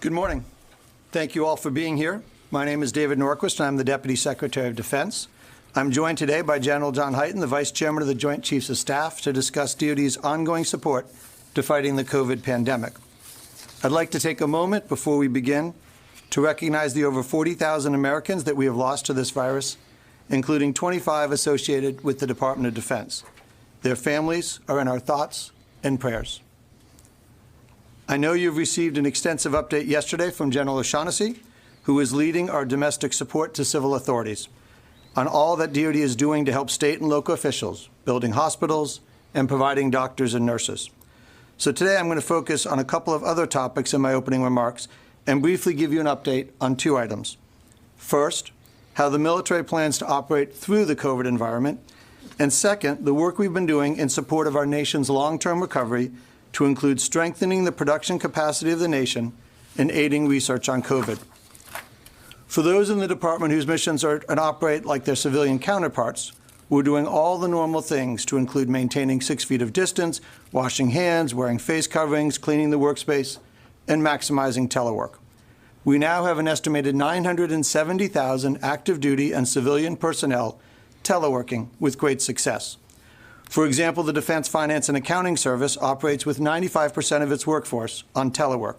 Good morning. Thank you all for being here. My name is David Norquist, and I'm the Deputy Secretary of Defense. I'm joined today by General John Hyten, the Vice Chairman of the Joint Chiefs of Staff, to discuss DOD's ongoing support to fighting the COVID pandemic. I'd like to take a moment before we begin to recognize the over 40,000 Americans that we have lost to this virus, including 25 associated with the Department of Defense. Their families are in our thoughts and prayers. I know you've received an extensive update yesterday from General O'Shaughnessy, who is leading our domestic support to civil authorities, on all that DOD is doing to help state and local officials, building hospitals, and providing doctors and nurses. So today I'm going to focus on a couple of other topics in my opening remarks and briefly give you an update on two items. First, how the military plans to operate through the COVID environment, and second, the work we've been doing in support of our nation's long-term recovery to include strengthening the production capacity of the nation and aiding research on COVID. For those in the department whose missions are and operate like their civilian counterparts, we're doing all the normal things to include maintaining 6 feet of distance, washing hands, wearing face coverings, cleaning the workspace, and maximizing telework. We now have an estimated 970,000 active duty and civilian personnel teleworking with great success. For example, the Defense Finance and Accounting Service operates with 95% of its workforce on telework.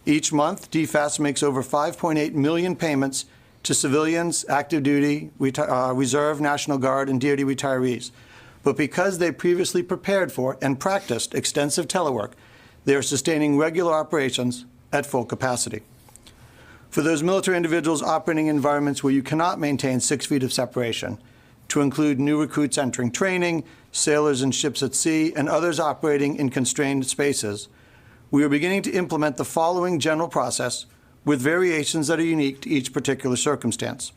Each month, DFAS makes over 5.8 million payments to civilians, active duty, Reserve, National Guard, and DOD retirees. But because they previously prepared for and practiced extensive telework, they are sustaining regular operations at full capacity. For those military individuals operating in environments where you cannot maintain 6 feet of separation, to include new recruits entering training, sailors in ships at sea, and others operating in constrained spaces, we are beginning to implement the following general process with variations that are unique to each particular circumstance.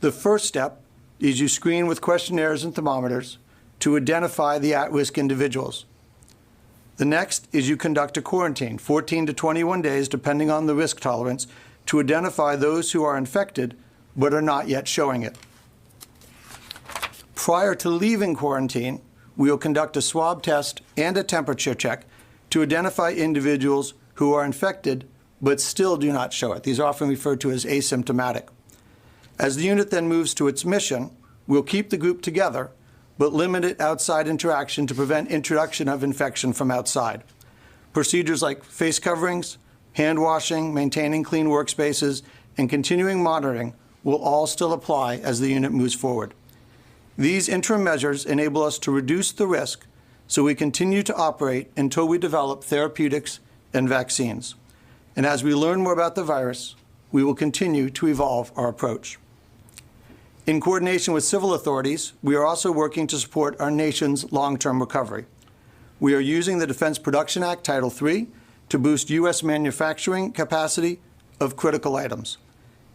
The first step is you screen with questionnaires and thermometers to identify the at-risk individuals. The next is you conduct a quarantine, 14 to 21 days, depending on the risk tolerance, to identify those who are infected but are not yet showing it. Prior to leaving quarantine, we will conduct a swab test and a temperature check to identify individuals who are infected but still do not show it. These are often referred to as asymptomatic. As the unit then moves to its mission, we'll keep the group together but limit it outside interaction to prevent introduction of infection from outside. Procedures like face coverings, hand washing, maintaining clean workspaces, and continuing monitoring will all still apply as the unit moves forward. These interim measures enable us to reduce the risk so we continue to operate until we develop therapeutics and vaccines. And as we learn more about the virus, we will continue to evolve our approach. In coordination with civil authorities, we are also working to support our nation's long-term recovery. We are using the Defense Production Act Title III to boost U.S. manufacturing capacity of critical items.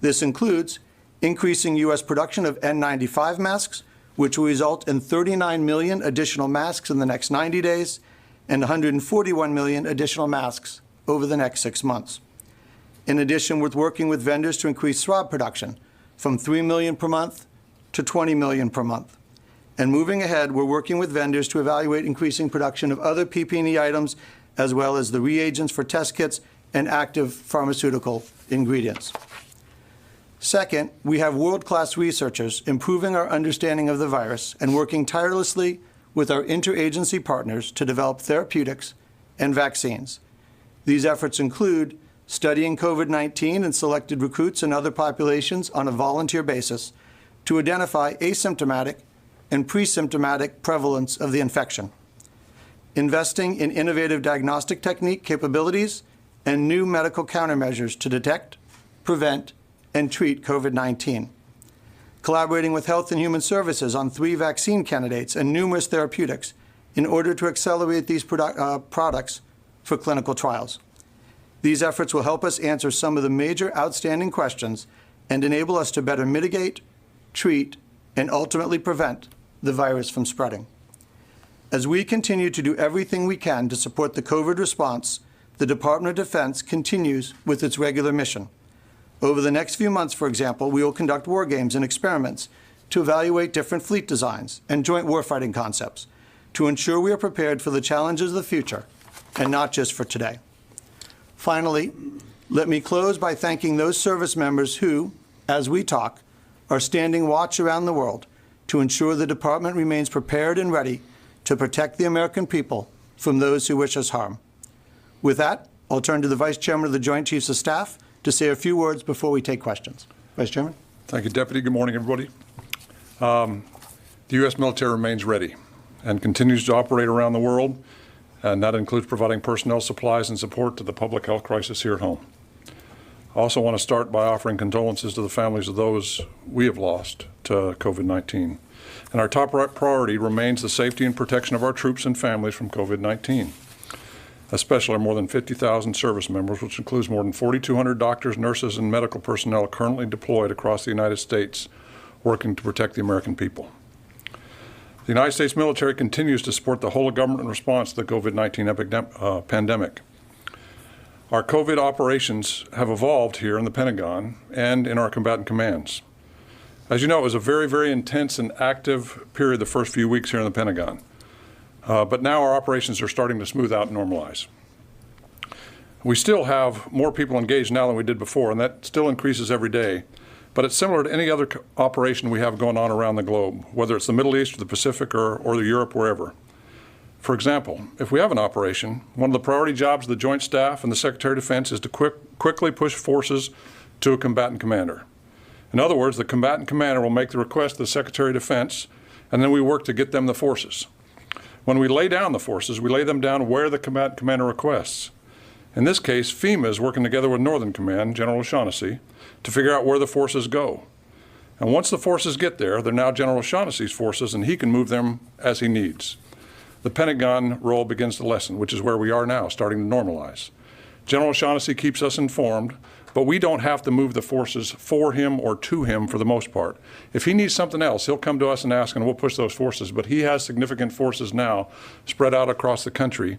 This includes increasing U.S. production of N95 masks, which will result in 39 million additional masks in the next 90 days and 141 million additional masks over the next 6 months. In addition, we're working with vendors to increase swab production from 3 million per month to 20 million per month. And moving ahead, we're working with vendors to evaluate increasing production of other PPE items, as well as the reagents for test kits and active pharmaceutical ingredients. Second, we have world-class researchers improving our understanding of the virus and working tirelessly with our interagency partners to develop therapeutics and vaccines. These efforts include studying COVID-19 in selected recruits and other populations on a volunteer basis to identify asymptomatic and pre-symptomatic prevalence of the infection, investing in innovative diagnostic technique capabilities and new medical countermeasures to detect, prevent, and treat COVID-19, collaborating with Health and Human Services on 3 vaccine candidates and numerous therapeutics in order to accelerate these products for clinical trials. These efforts will help us answer some of the major outstanding questions and enable us to better mitigate, treat, and ultimately prevent the virus from spreading. As we continue to do everything we can to support the COVID response, the Department of Defense continues with its regular mission. Over the next few months, for example, we will conduct war games and experiments to evaluate different fleet designs and joint warfighting concepts to ensure we are prepared for the challenges of the future and not just for today. Finally, Let me close by thanking those service members who, as we talk, are standing watch around the world to ensure the Department remains prepared and ready to protect the American people from those who wish us harm. With that, I'll turn to the Vice Chairman of the Joint Chiefs of Staff to say a few words before we take questions. Vice Chairman. Thank you, Deputy. Good morning, everybody. The U.S. military remains ready and continues to operate around the world, and that includes providing personnel, supplies, and support to the public health crisis here at home. I also want to start by offering condolences to the families of those we have lost to COVID-19. And our top priority remains the safety and protection of our troops and families from COVID-19, especially our more than 50,000 service members, which includes more than 4,200 doctors, nurses, and medical personnel currently deployed across the United States working to protect the American people. The United States military continues to support the whole of government response to the COVID-19 pandemic. Our COVID operations have evolved here in the Pentagon and in our combatant commands. As you know, it was a very, very intense and active period the first few weeks here in the Pentagon. But now our operations are starting to smooth out and normalize. We still have more people engaged now than we did before, and that still increases every day. But it's similar to any other operation we have going on around the globe, whether it's the Middle East or the Pacific or the Europe, wherever. For example, if we have an operation, one of the priority jobs of the Joint Staff and the Secretary of Defense is to quickly push forces to a combatant commander. In other words, the combatant commander will make the request to the Secretary of Defense, and then we work to get them the forces. When we lay down the forces, we lay them down where the combatant commander requests. In this case, FEMA is working together with Northern Command, General O'Shaughnessy, to figure out where the forces go. And once the forces get there, they're now General O'Shaughnessy's forces, and he can move them as he needs. The Pentagon role begins to lessen, which is where we are now, starting to normalize. General O'Shaughnessy keeps us informed, but we don't have to move the forces for him or to him for the most part. If he needs something else, he'll come to us and ask, and we'll push those forces. But he has significant forces now spread out across the country.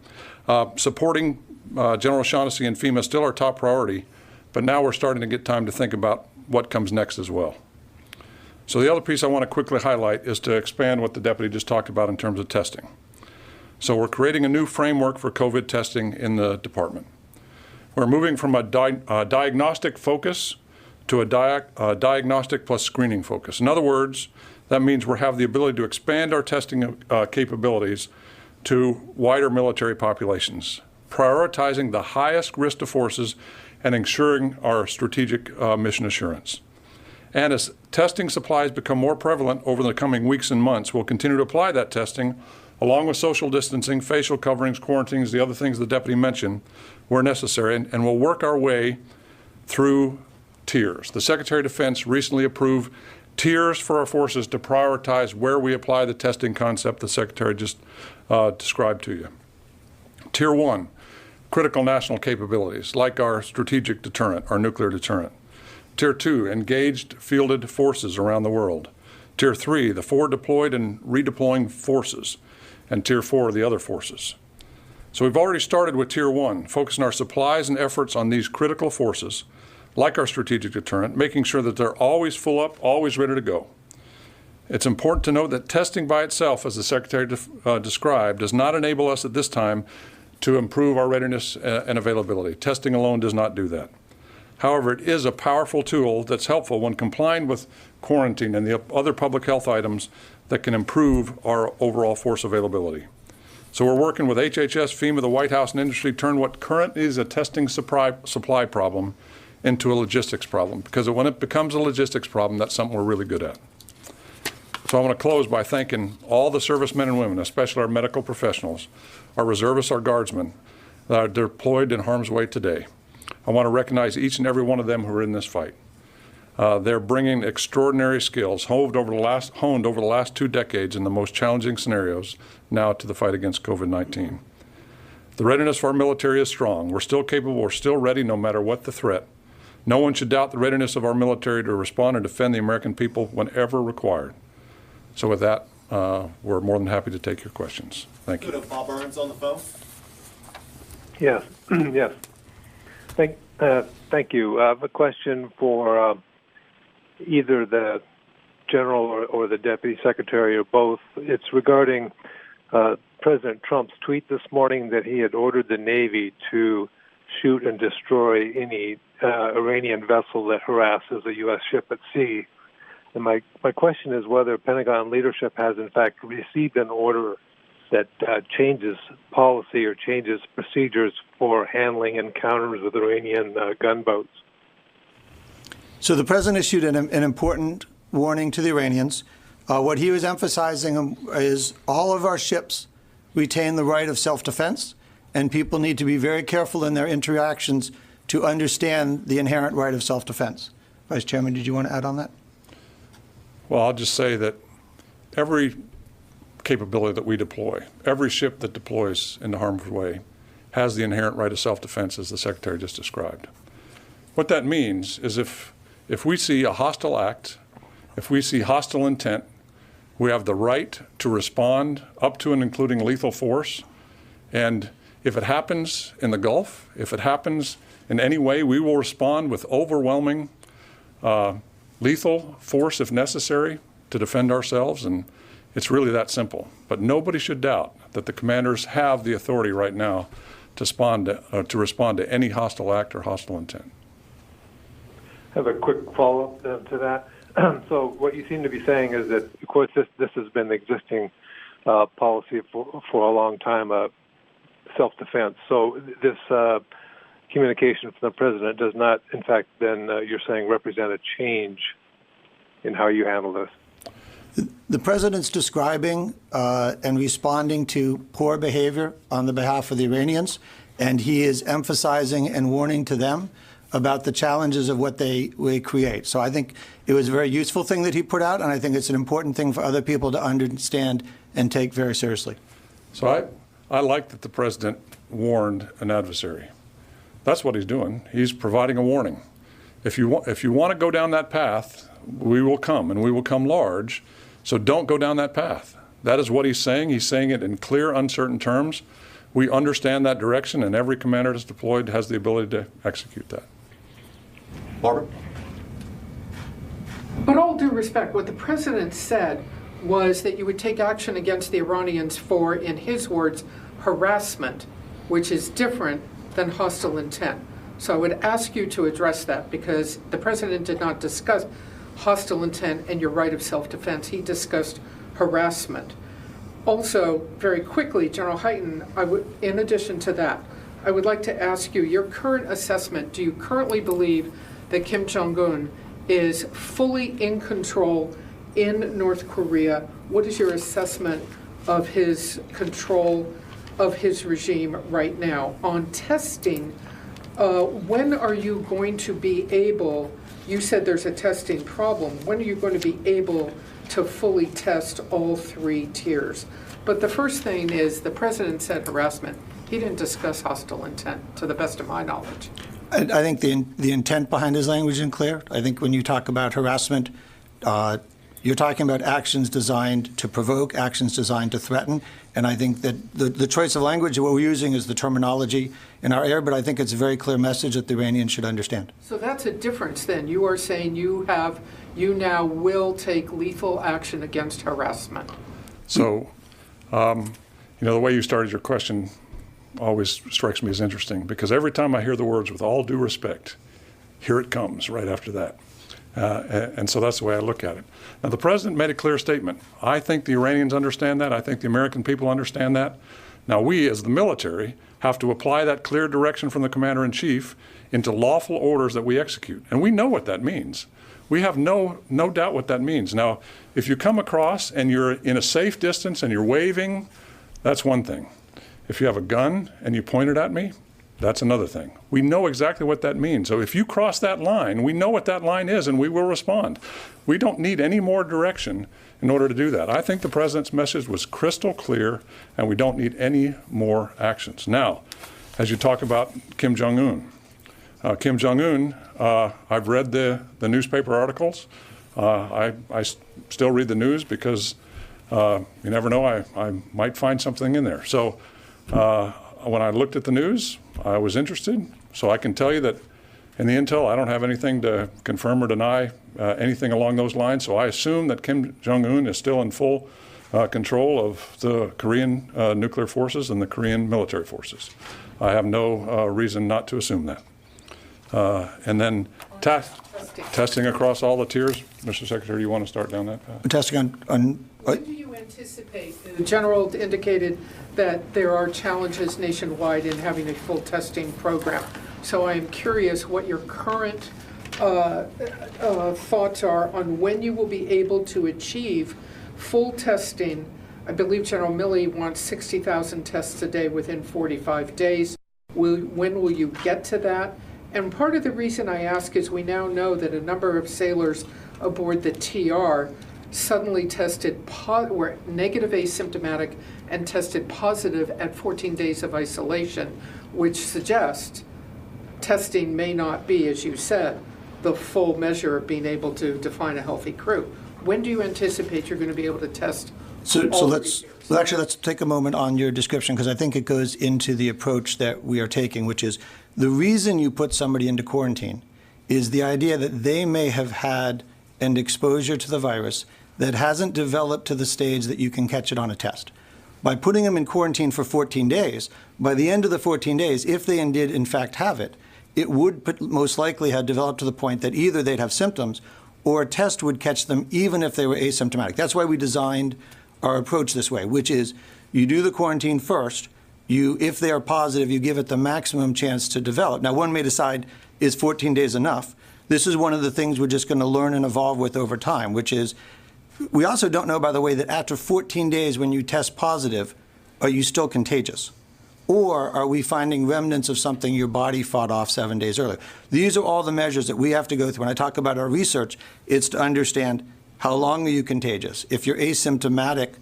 Supporting General O'Shaughnessy and FEMA is still our top priority, but now we're starting to get time to think about what comes next as well. So the other piece I want to quickly highlight is to expand what the Deputy just talked about in terms of testing. So we're creating a new framework for COVID testing in the department. We're moving from a diagnostic focus to a diagnostic plus screening focus. In other words, that means we have the ability to expand our testing capabilities to wider military populations, prioritizing the highest risk to forces and ensuring our strategic mission assurance. And as testing supplies become more prevalent over the coming weeks and months, we'll continue to apply that testing along with social distancing, facial coverings, quarantines, the other things the Deputy mentioned, where necessary, and we'll work our way through tiers. The Secretary of Defense recently approved tiers for our forces to prioritize where we apply the testing concept the Secretary just described to you. Tier 1, critical national capabilities, like our strategic deterrent, our nuclear deterrent. Tier 2, engaged fielded forces around the world. Tier 3, the forward deployed and redeploying forces. And Tier 4, the other forces. So we've already started with Tier 1, focusing our supplies and efforts on these critical forces, like our strategic deterrent, making sure that they're always full up, always ready to go. It's important to note that testing by itself, as the Secretary described, does not enable us at this time to improve our readiness and availability. Testing alone does not do that. However, it is a powerful tool that's helpful when complying with quarantine and the other public health items that can improve our overall force availability. So we're working with HHS, FEMA, the White House, and industry to turn what currently is a testing supply problem into a logistics problem, because when it becomes a logistics problem, that's something we're really good at. So I want to close by thanking all the servicemen and women, especially our medical professionals, our reservists, our guardsmen that are deployed in harm's way today. I want to recognize each and every one of them who are in this fight. They're bringing extraordinary skills honed over the last 2 decades in the most challenging scenarios now to the fight against COVID-19. The readiness for our military is strong. We're still capable, we're still ready no matter what the threat. No one should doubt the readiness of our military to respond and defend the American people whenever required. So with that, we're more than happy to take your questions. Thank you. Go to Bob Burns on the phone. Yes, yes. Thank you. I have a question for either the General or the Deputy Secretary or both. It's regarding President Trump's tweet this morning that he had ordered the Navy to shoot and destroy any Iranian vessel that harasses a U.S. ship at sea. And my question is whether Pentagon leadership has, in fact, received an order that changes policy or changes procedures for handling encounters with Iranian gunboats. So the president issued an important warning to the Iranians. What he was emphasizing is all of our ships retain the right of self-defense, and people need to be very careful in their interactions to understand the inherent right of self-defense. Vice Chairman, did you want to add on that? Well, I'll just say that every capability that we deploy, every ship that deploys into harm's way, has the inherent right of self-defense, as the Secretary just described. What that means is if we see a hostile act, if we see hostile intent, we have the right to respond up to and including lethal force. And if it happens in the Gulf, if it happens in any way, we will respond with overwhelming lethal force if necessary to defend ourselves. And it's really that simple. But nobody should doubt that the commanders have the authority right now to respond to any hostile act or hostile intent. I have a quick follow-up to that. So what you seem to be saying is that, of course, this has been the existing policy for a long time, self-defense. So this communication from the president does not, in fact, then you're saying represent a change in how you handle this. The president's describing and responding to poor behavior on the behalf of the Iranians, and he is emphasizing and warning to them about the challenges of what they create. So I think it was a very useful thing that he put out, and I think it's an important thing for other people to understand and take very seriously. So I like that the president warned an adversary. That's what he's doing. He's providing a warning. If you want to go down that path, we will come, and we will come large. So don't go down that path. That is what he's saying. He's saying it in clear, uncertain terms. We understand that direction, and every commander that's deployed has the ability to execute that. Barbara? But all due respect, what the president said was that you would take action against the Iranians for, in his words, harassment, which is different than hostile intent. So I would ask you to address that, because the president did not discuss hostile intent and your right of self-defense. He discussed harassment. Also, very quickly, General Hyten, in addition to that, I would like to ask you your current assessment. Do you currently believe that Kim Jong-un is fully in control in North Korea? What is your assessment of his control of his regime right now? On testing, when are you going to be able, you said there's a testing problem, when are you going to be able to fully test all three tiers? But the first thing is, the president said harassment. He didn't discuss hostile intent, to the best of my knowledge. I think the intent behind his language is clear. I think when you talk about harassment, you're talking about actions designed to provoke, actions designed to threaten. And I think that the choice of language, what we're using is the terminology in our air, but I think it's a very clear message that the Iranians should understand. So that's a difference then. You are saying you now will take lethal action against harassment. So, the way you started your question always strikes me as interesting, because every time I hear the words, with all due respect, here it comes right after that. And so that's the way I look at it. Now, the president made a clear statement. I think the Iranians understand that. I think the American people understand that. Now, we, as the military, have to apply that clear direction from the commander-in-chief into lawful orders that we execute. And we know what that means. We have no doubt what that means. Now, if you come across and you're in a safe distance and you're waving, that's one thing. If you have a gun and you point it at me, that's another thing. We know exactly what that means. So if you cross that line, we know what that line is, and we will respond. We don't need any more direction in order to do that. I think the president's message was crystal clear, and we don't need any more actions. Now, as you talk about Kim Jong-un, I've read the newspaper articles. I still read the news because you never know, I might find something in there. So when I looked at the news, I was interested. So I can tell you that in the intel, I don't have anything to confirm or deny anything along those lines. So I assume that Kim Jong-un is still in full control of the Korean nuclear forces and the Korean military forces. I have no reason not to assume that. And then testing across all the tiers. Mr. Secretary, do you want to start down that path? Testing on When do you anticipate, the general indicated that there are challenges nationwide in having a full testing program. So I am curious what your current thoughts are on when you will be able to achieve full testing. I believe General Milley wants 60,000 tests a day within 45 days. When will you get to that? And part of the reason I ask is we now know that a number of sailors aboard the TR suddenly were negative asymptomatic and tested positive at 14 days of isolation, which suggests testing may not be, as you said, the full measure of being able to define a healthy crew. When do you anticipate you're going to be able to test? So let's take a moment on your description, because I think it goes into the approach that we are taking, which is the reason you put somebody into quarantine is the idea that they may have had an exposure to the virus that hasn't developed to the stage that you can catch it on a test. By putting them in quarantine for 14 days, by the end of the 14 days, if they did in fact have it, it would most likely have developed to the point that either they'd have symptoms or a test would catch them even if they were asymptomatic. That's why we designed our approach this way, which is you do the quarantine first. If they are positive, you give it the maximum chance to develop. Now, one may decide, is 14 days enough? This is one of the things we're just going to learn and evolve with over time, which is we also don't know, by the way, that after 14 days when you test positive, are you still contagious? Or are we finding remnants of something your body fought off 7 days earlier? These are all the measures that we have to go through. When I talk about our research, it's to understand how long are you contagious? If you're asymptomatic,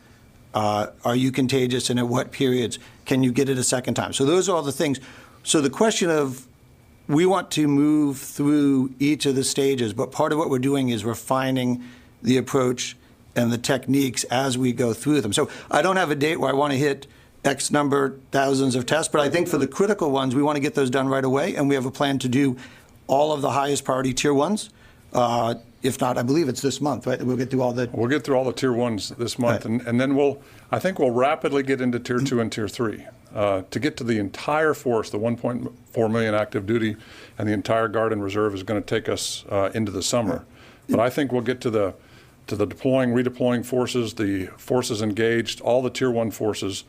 are you contagious, and at what periods can you get it a second time? So those are all the things. So the question of, we want to move through each of the stages, but part of what we're doing is refining the approach and the techniques as we go through them. So I don't have a date where I want to hit X number, thousands of tests, but I think for the critical ones, we want to get those done right away, and we have a plan to do all of the highest priority tier ones. If not, I believe it's this month, right? We'll get through all the... We'll get through all the tier ones this month, right. and then I think we'll rapidly get into tier 2 and tier 3. To get to the entire force, the 1.4 million active duty, and the entire Guard and Reserve is going to take us into the summer. But I think we'll get to the deploying, redeploying forces, the forces engaged, all the tier 1 forces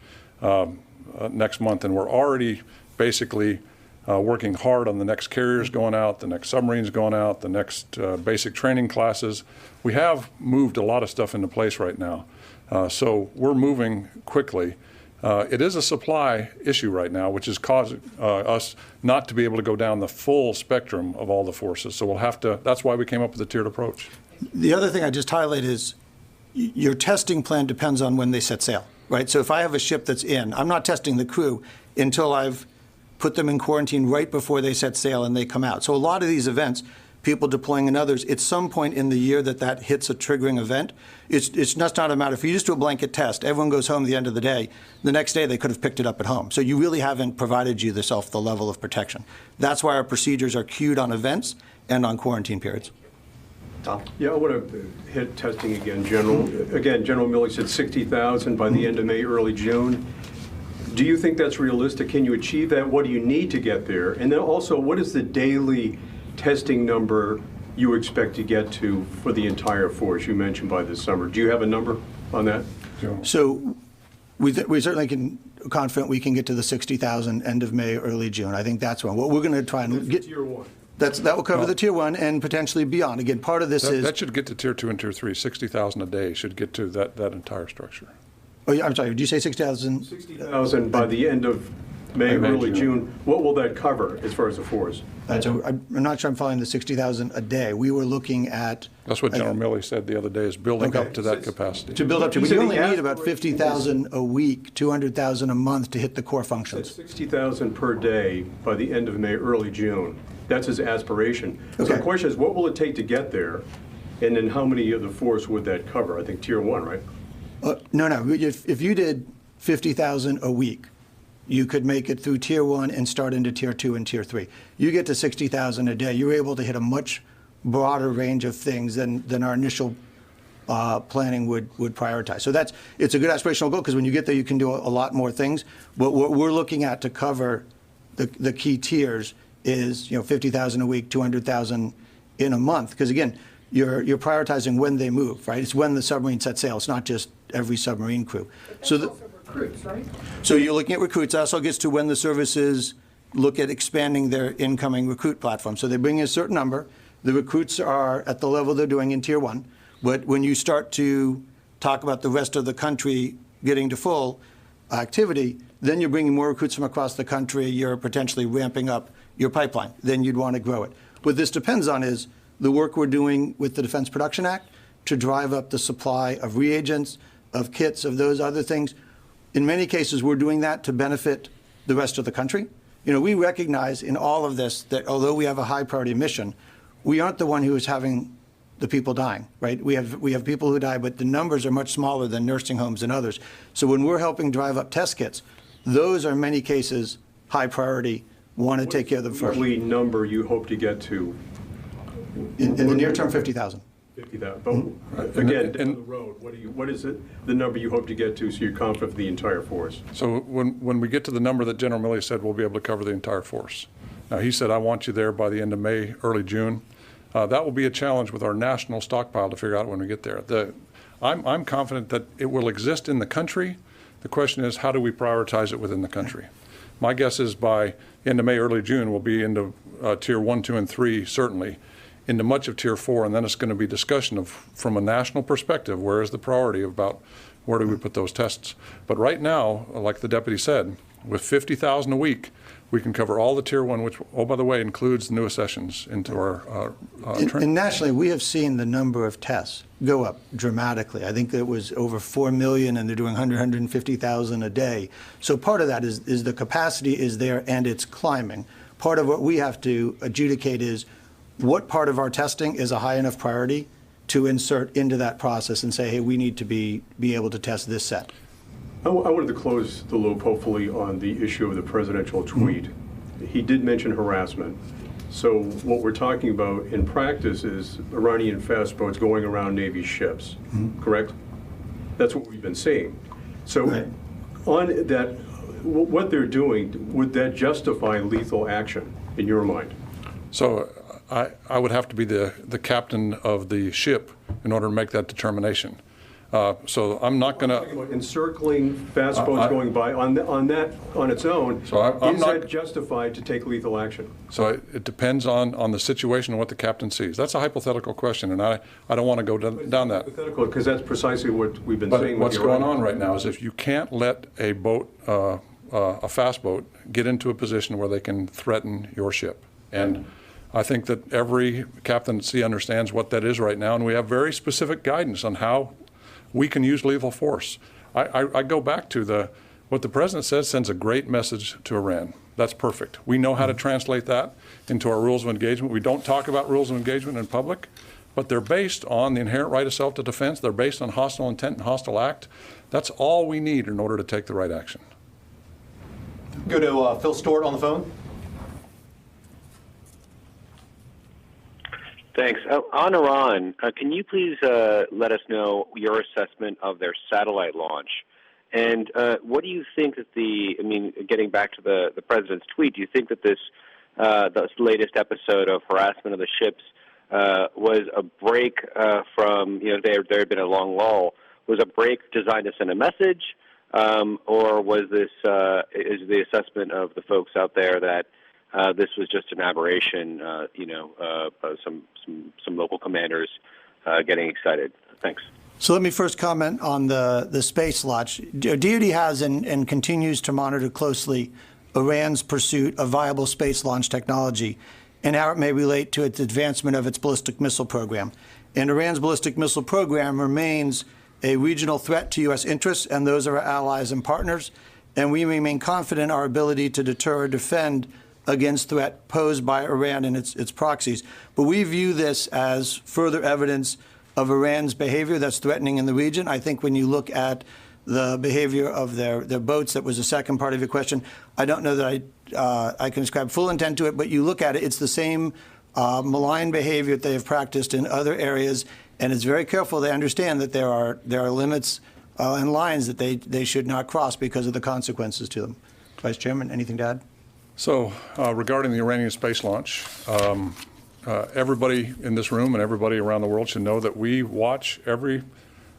next month, and we're already basically working hard on the next carriers going out, the next submarines going out, the next basic training classes. We have moved a lot of stuff into place right now, so we're moving quickly. It is a supply issue right now, which is causing us not to be able to go down the full spectrum of all the forces. So we'll have to, that's why we came up with the tiered approach. The other thing I just highlight is your testing plan depends on when they set sail, right? So if I have a ship that's in, I'm not testing the crew until I've put them in quarantine right before they set sail and they come out. So a lot of these events, people deploying in others, at some point in the year that hits a triggering event, it's just not a matter. If you just do a blanket test, everyone goes home at the end of the day. The next day they could have picked it up at home. So you really haven't provided yourself the level of protection. That's why our procedures are cued on events and on quarantine periods. Tom? Yeah, I want to hit testing again, General. Again, General Milley said 60,000 by the end of May, early June. Do you think that's realistic? Can you achieve that? What do you need to get there? And then also, what is the daily testing number you expect to get to for the entire force you mentioned by this summer? Do you have a number on that? So we certainly can, confident we can get to the 60,000 end of May, early June. I think that's one. What we're going to try and get. Tier 1. That will cover the tier 1 and potentially beyond. Again, part of this is. That should get to tier 2 and tier 3. 60,000 a day should get to that entire structure. Oh, yeah, I'm sorry. Did you say 60,000? 60,000 by the end of May, early June. What will that cover as far as the force? So I'm not sure I'm following the 60,000 a day. We were looking at. That's what General Milley said the other day, is building up to that capacity. To build up to, we only need about 50,000 a week, 200,000 a month to hit the core functions. 60,000 per day by the end of May, early June. That's his aspiration. So Okay. the question is, what will it take to get there? And then how many of the force would that cover? I think tier 1, right? No. If you did 50,000 a week, you could make it through tier 1 and start into tier 2 and tier 3. You get to 60,000 a day, you're able to hit a much broader range of things than our initial planning would prioritize. So it's a good aspirational goal, because when you get there, you can do a lot more things. But what we're looking at to cover the key tiers is, 50,000 a week, 200,000 in a month. Because again, you're prioritizing when they move, right? It's when the submarine sets sail. It's not just every submarine crew. So that's also recruits, right? So you're looking at recruits. That also gets to when the services look at expanding their incoming recruit platform. So they bring in a certain number. The recruits are at the level they're doing in Tier 1. But when you start to talk about the rest of the country getting to full activity, then you're bringing more recruits from across the country. You're potentially ramping up your pipeline. Then you'd want to grow it. What this depends on is the work we're doing with the Defense Production Act to drive up the supply of reagents, of kits, of those other things. In many cases, we're doing that to benefit the rest of the country. We recognize in all of this that although we have a high priority mission, we aren't the one who is having the people dying, right? We have people who die, but the numbers are much smaller than nursing homes and others. So when we're helping drive up test kits, those are in many cases high priority, want to take care of them first. What number you hope to get to? In the near term, 50,000. 50,000. But again, down the road, what is it, the number you hope to get to so you're confident for the entire force? So when we get to the number that General Milley said, we'll be able to cover the entire force. Now, he said, I want you there by the end of May, early June. That will be a challenge with our national stockpile to figure out when we get there. I'm confident that it will exist in the country. The question is, how do we prioritize it within the country? My guess is by end of May, early June, we'll be into Tier 1, 2, and 3, certainly, into much of Tier 4, and then it's going to be discussion of, from a national perspective, where is the priority about where do we put those tests. But right now, like the deputy said, with 50,000 a week, we can cover all the Tier 1, which, oh, by the way, includes new accessions into our And nationally, we have seen the number of tests go up dramatically. I think it was over 4 million, and they're doing 150,000 a day. So part of that is the capacity is there, and it's climbing. Part of what we have to adjudicate is what part of our testing is a high enough priority to insert into that process and say, hey, we need to be able to test this set. I wanted to close the loop, hopefully, on the issue of the presidential tweet. He did mention harassment. So what we're talking about in practice is Iranian fast boats going around Navy ships, correct? That's what we've been seeing. So on that, what they're doing, would that justify lethal action in your mind? So I would have to be the captain of the ship in order to make that determination. So I'm not going to encircling fast boats going by on its own. So I'm is not, that justified to take lethal action? So it depends on the situation and what the captain sees. That's a hypothetical question, and I don't want to go down that. Hypothetical, because that's precisely what we've been But saying. what's going on right now is if you can't let a boat, a fast boat, get into a position where they can threaten your ship, and I think that every captain at sea understands what that is right now, and we have very specific guidance on how we can use lethal force. I go back to what the president says sends a great message to Iran. That's perfect. We know how to translate that into our rules of engagement. We don't talk about rules of engagement in public, but they're based on the inherent right of self-defense. They're based on hostile intent and hostile act. That's all we need in order to take the right action. Go to Phil Stewart on the phone. Thanks. On Iran, can you please let us know your assessment of their satellite launch? And what do you think that getting back to the president's tweet, do you think that this latest episode of harassment of the ships was a break from, there had been a long lull, was a break designed to send a message, or was this, is the assessment of the folks out there that this was just an aberration, some local commanders getting excited? Thanks. So let me first comment on the space launch. DOD has and continues to monitor closely Iran's pursuit of viable space launch technology and how it may relate to its advancement of its ballistic missile program. And Iran's ballistic missile program remains a regional threat to U.S. interests and those of our allies and partners, and we remain confident in our ability to deter or defend against threat posed by Iran and its proxies. But we view this as further evidence of Iran's behavior that's threatening in the region. I think when you look at the behavior of their boats, that was the second part of your question, I don't know that I can ascribe full intent to it, but you look at it, it's the same malign behavior that they have practiced in other areas, and it's very careful. They understand that there are limits and lines that they should not cross because of the consequences to them. Vice Chairman, anything to add? So regarding the Iranian space launch, everybody in this room and everybody around the world should know that we watch every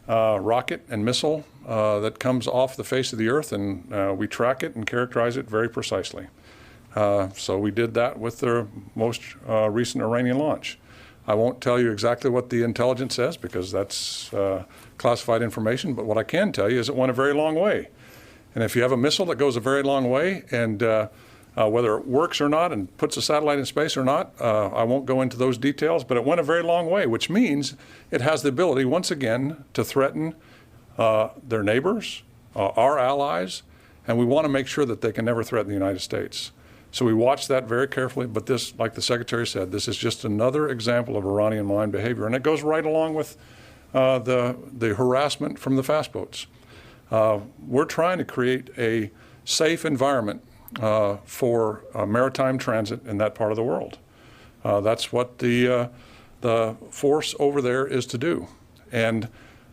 rocket and missile that comes off the face of the earth, and we track it and characterize it very precisely. So we did that with the most recent Iranian launch. I won't tell you exactly what the intelligence says because that's classified information, but what I can tell you is it went a very long way. And if you have a missile that goes a very long way, and whether it works or not and puts a satellite in space or not, I won't go into those details, but it went a very long way, which means it has the ability, once again, to threaten their neighbors, our allies, and we want to make sure that they can never threaten the United States. So we watch that very carefully, but this, like the Secretary said, this is just another example of Iranian malign behavior, and it goes right along with the harassment from the fast boats. We're trying to create a safe environment for maritime transit in that part of the world. That's what the force over there is to do. And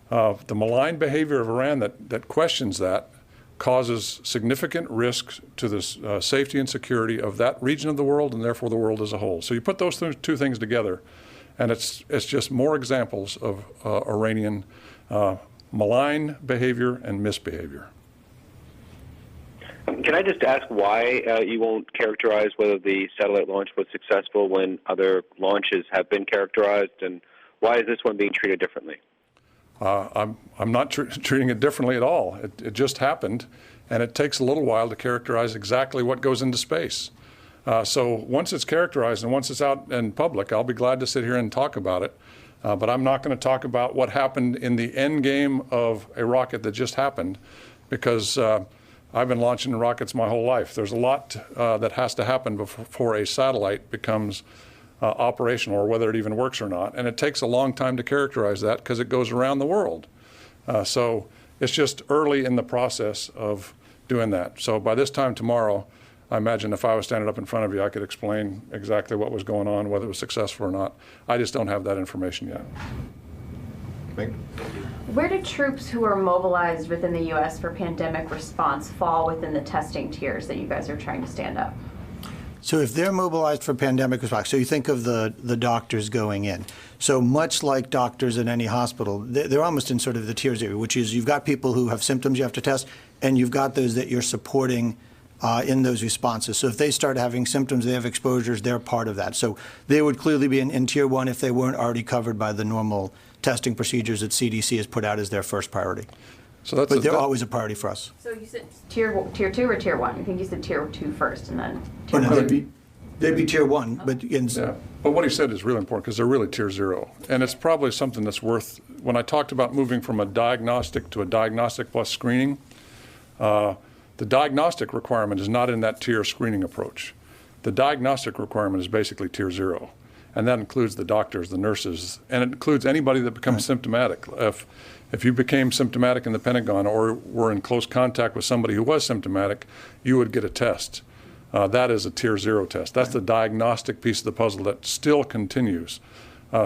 the malign behavior of Iran that questions that causes significant risks to the safety and security of that region of the world and therefore the world as a whole. So you put those two things together, and it's just more examples of Iranian malign behavior and misbehavior. Can I just ask why you won't characterize whether the satellite launch was successful when other launches have been characterized, and why is this one being treated differently? I'm not treating it differently at all. It just happened, and it takes a little while to characterize exactly what goes into space. So once it's characterized and once it's out in public, I'll be glad to sit here and talk about it. But I'm not going to talk about what happened in the end game of a rocket that just happened, because I've been launching rockets my whole life. There's a lot that has to happen before a satellite becomes operational, or whether it even works or not. And it takes a long time to characterize that because it goes around the world. So it's just early in the process of doing that. So by this time tomorrow, I imagine if I was standing up in front of you, I could explain exactly what was going on, whether it was successful or not. I just don't have that information yet. Where do troops who are mobilized within the U.S. for pandemic response fall within the testing tiers that you guys are trying to stand up? So if they're mobilized for pandemic response, so you think of the doctors going in. So much like doctors in any hospital, they're almost in sort of the tiers area, which is you've got people who have symptoms you have to test, and you've got those that you're supporting in those responses. So if they start having symptoms, they have exposures, they're part of that. So they would clearly be in Tier 1 if they weren't already covered by the normal testing procedures that CDC has put out as their first priority. So that's but they're always a priority for us. So you said tier 2 or Tier 1? I think you said Tier 2 first and then Tier 1. No, they'd be Tier 1. But yeah. But what he said is really important because they're really Tier 0. And it's probably something that's worth, when I talked about moving from a diagnostic to a diagnostic plus screening, the diagnostic requirement is not in that tier screening approach. The diagnostic requirement is basically Tier 0. And that includes the doctors, the nurses, and it includes anybody that becomes symptomatic. If you became symptomatic in the Pentagon or were in close contact with somebody who was symptomatic, you would get a test. That is a Tier 0 test. That's the diagnostic piece of the puzzle that still continues.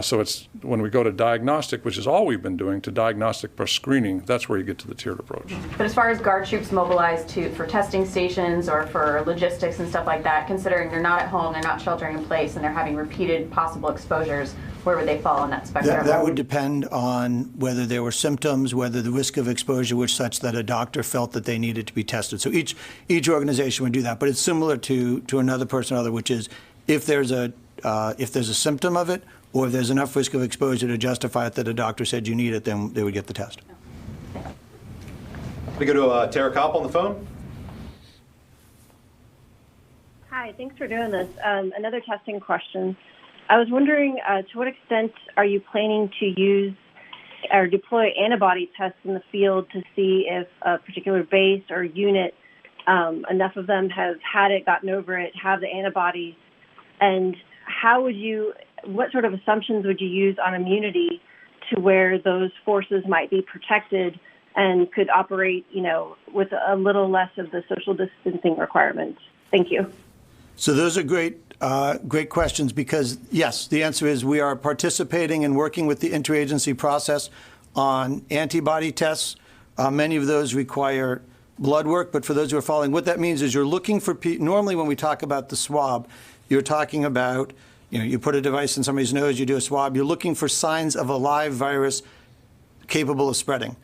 So it's when we go to diagnostic, which is all we've been doing, to diagnostic plus screening, that's where you get to the tiered approach. But as far as guard troops mobilized for testing stations or for logistics and stuff like that, considering they're not at home, they're not sheltering in place, and they're having repeated possible exposures, where would they fall on that spectrum? That would depend on whether there were symptoms, whether the risk of exposure was such that a doctor felt that they needed to be tested. So each organization would do that, but it's similar to another person or other, which is if there's a symptom of it, or if there's enough risk of exposure to justify it that a doctor said you need it, then they would get the test. We go to Tara Kopp on the phone. Hi, thanks for doing this. Another testing question. I was wondering, to what extent are you planning to use or deploy antibody tests in the field to see if a particular base or unit, enough of them have had it, gotten over it, have the antibodies, and what sort of assumptions would you use on immunity to where those forces might be protected and could operate, with a little less of the social distancing requirements? Thank you. So those are great questions because, yes, the answer is we are participating and working with the interagency process on antibody tests. Many of those require blood work, but for those who are following, what that means is you're looking for normally when we talk about the swab, you're talking about, you put a device in somebody's nose, you do a swab, you're looking for signs of a live virus capable of spreading.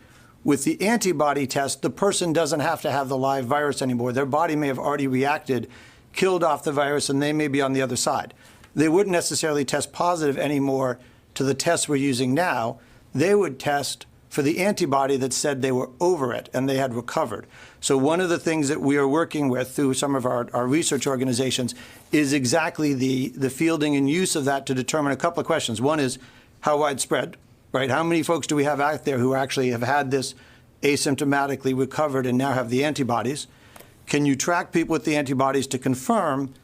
With the antibody test, the person doesn't have to have the live virus anymore. Their body may have already reacted, killed off the virus, and they may be on the other side. They wouldn't necessarily test positive anymore to the test we're using now. They would test for the antibody that said they were over it and they had recovered. So one of the things that we are working with through some of our research organizations is exactly the fielding and use of that to determine a couple of questions. One is how widespread, right? How many folks do we have out there who actually have had this asymptomatically recovered and now have the antibodies? Can you track people with the antibodies to confirm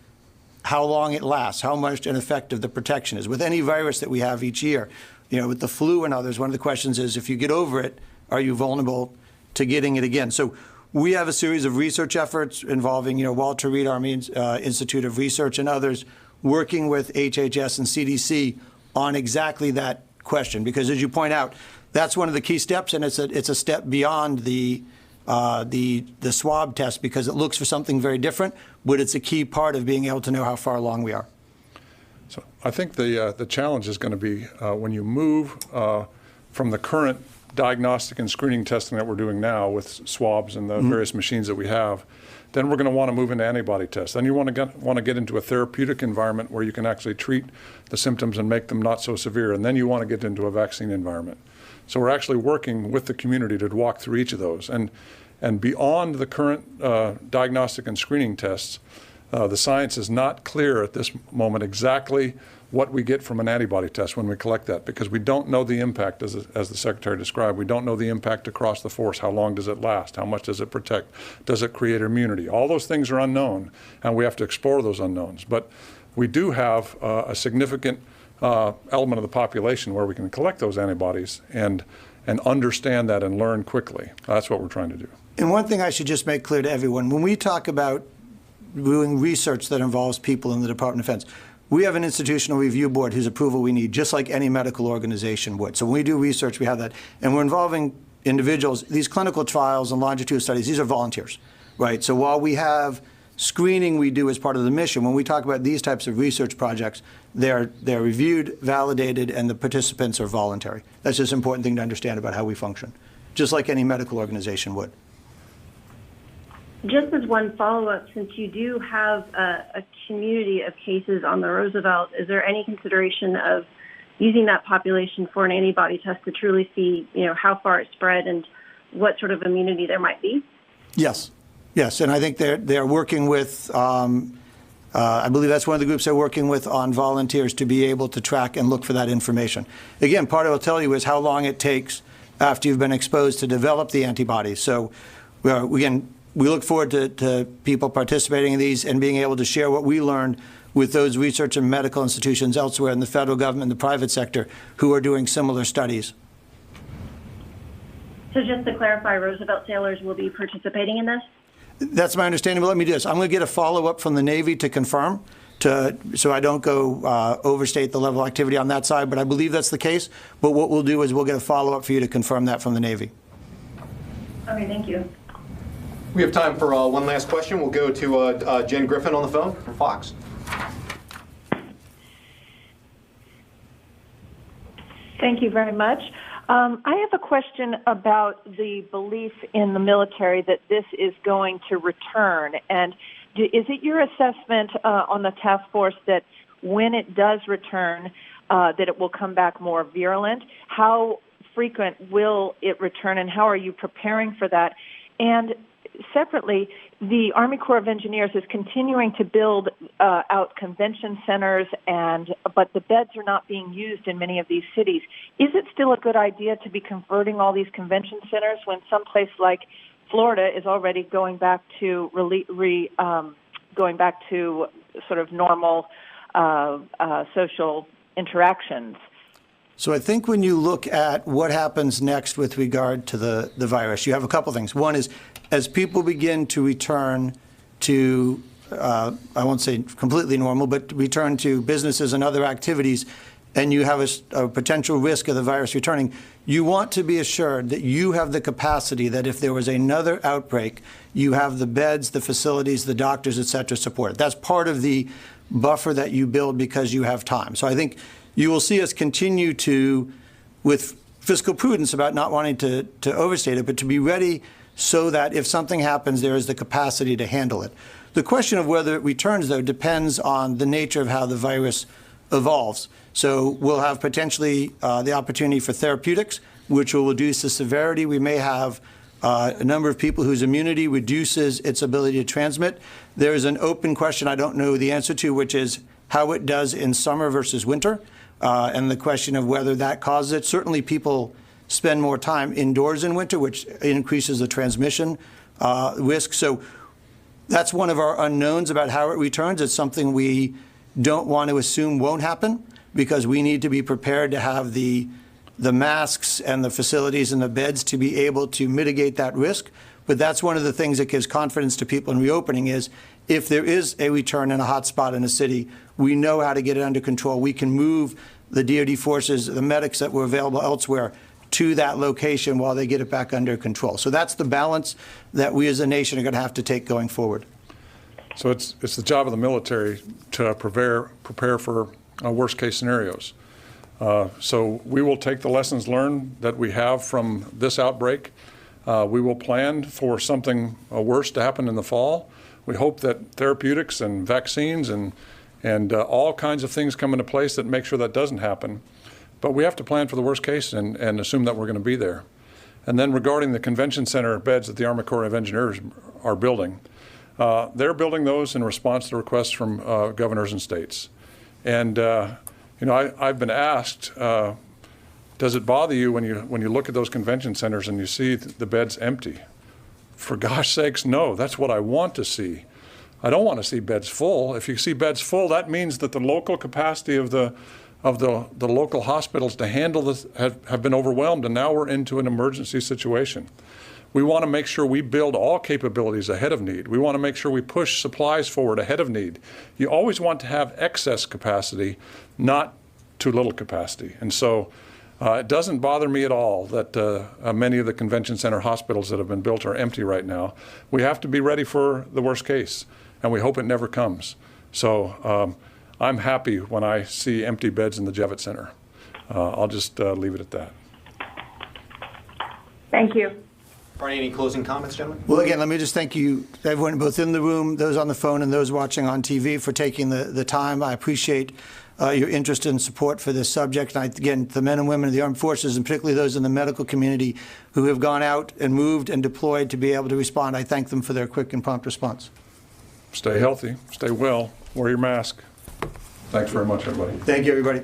how long it lasts, how much and effective the protection is? With any virus that we have each year, with the flu and others, one of the questions is, if you get over it, are you vulnerable to getting it again? So we have a series of research efforts involving, Walter Reed Army Institute of Research and others working with HHS and CDC on exactly that question. Because as you point out, that's one of the key steps, and it's a step beyond the swab test because it looks for something very different, but it's a key part of being able to know how far along we are. So I think the challenge is going to be when you move from the current diagnostic and screening testing that we're doing now with swabs and the various machines that we have, then we're going to want to move into antibody tests. Then you want to get into a therapeutic environment where you can actually treat the symptoms and make them not so severe. And then you want to get into a vaccine environment. So we're actually working with the community to walk through each of those. And beyond the current diagnostic and screening tests, the science is not clear at this moment exactly what we get from an antibody test when we collect that, because we don't know the impact, as the Secretary described. We don't know the impact across the force. How long does it last? How much does it protect? Does it create immunity? All those things are unknown, and we have to explore those unknowns. But we do have a significant element of the population where we can collect those antibodies and understand that and learn quickly. That's what we're trying to do. And one thing I should just make clear to everyone, when we talk about doing research that involves people in the Department of Defense, we have an institutional review board whose approval we need, just like any medical organization would. So when we do research, we have that. And we're involving individuals. These clinical trials and longitudinal studies, these are volunteers, right? So while we have screening we do as part of the mission, when we talk about these types of research projects, they're reviewed, validated, and the participants are voluntary. That's just an important thing to understand about how we function, just like any medical organization would. Just as one follow-up, since you do have a community of cases on the Roosevelt, is there any consideration of using that population for an antibody test to truly see, how far it spread and what sort of immunity there might be? Yes, and I think they're working with. I believe that's one of the groups they're working with on volunteers to be able to track and look for that information. Again, part of what I'll tell you is how long it takes after you've been exposed to develop the antibodies. So, again, we look forward to people participating in these and being able to share what we learned with those research and medical institutions elsewhere in the federal government and the private sector who are doing similar studies. So just to clarify, Roosevelt sailors will be participating in this? That's my understanding, but let me do this. I'm going to get a follow-up from the Navy to confirm, so I don't go overstate the level of activity on that side, but I believe that's the case. But what we'll do is we'll get a follow-up for you to confirm that from the Navy. Okay, thank you. We have time for one last question. We'll go to Jen Griffin on the phone from Fox. Thank you very much. I have a question about the belief in the military that this is going to return. And is it your assessment on the task force that when it does return, that it will come back more virulent? How frequent will it return, and how are you preparing for that? And separately, the Army Corps of Engineers is continuing to build out convention centers, but the beds are not being used in many of these cities. Is it still a good idea to be converting all these convention centers when some place like Florida is already going back to sort of normal social interactions? So I think when you look at what happens next with regard to the virus, you have a couple things. One is, as people begin to return to, I won't say completely normal, but return to businesses and other activities, and you have a potential risk of the virus returning, you want to be assured that you have the capacity that if there was another outbreak, you have the beds, the facilities, the doctors, et cetera, supported. That's part of the buffer that you build because you have time. So I think you will see us continue to, with fiscal prudence about not wanting to overstate it, but to be ready so that if something happens, there is the capacity to handle it. The question of whether it returns, though, depends on the nature of how the virus evolves. So we'll have potentially the opportunity for therapeutics, which will reduce the severity. We may have a number of people whose immunity reduces its ability to transmit. There is an open question I don't know the answer to, which is how it does in summer versus winter, and the question of whether that causes it. Certainly people spend more time indoors in winter, which increases the transmission risk. So that's one of our unknowns about how it returns. It's something we don't want to assume won't happen, because we need to be prepared to have the masks and the facilities and the beds to be able to mitigate that risk. But that's one of the things that gives confidence to people in reopening is if there is a return in a hot spot in a city, we know how to get it under control. We can move the DOD forces, the medics that were available elsewhere, to that location while they get it back under control. So that's the balance that we as a nation are going to have to take going forward. So it's the job of the military to prepare for worst case scenarios. So we will take the lessons learned that we have from this outbreak. We will plan for something worse to happen in the fall. We hope that therapeutics and vaccines and all kinds of things come into place that make sure that doesn't happen. But we have to plan for the worst case and assume that we're going to be there. And then regarding the convention center beds that the Army Corps of Engineers are building, they're building those in response to requests from governors and states. And I've been asked, does it bother you when you look at those convention centers and you see the beds empty? For gosh sakes, no. That's what I want to see. I don't want to see beds full. If you see beds full, that means that the local capacity of the local hospitals to handle this have been overwhelmed, and now we're into an emergency situation. We want to make sure we build all capabilities ahead of need. We want to make sure we push supplies forward ahead of need. You always want to have excess capacity, not too little capacity. And so it doesn't bother me at all that many of the convention center hospitals that have been built are empty right now. We have to be ready for the worst case, and we hope it never comes. So I'm happy when I see empty beds in the Javits Center. I'll just leave it at that. Thank you. Barney, any closing comments, gentlemen? Well, again, let me just thank you, everyone both in the room, those on the phone, and those watching on TV for taking the time. I appreciate your interest and support for this subject. And again, the men and women of the armed forces, and particularly those in the medical community who have gone out and moved and deployed to be able to respond, I thank them for their quick and prompt response. Stay healthy, stay well, wear your mask. Thanks very much, everybody. Thank you, everybody.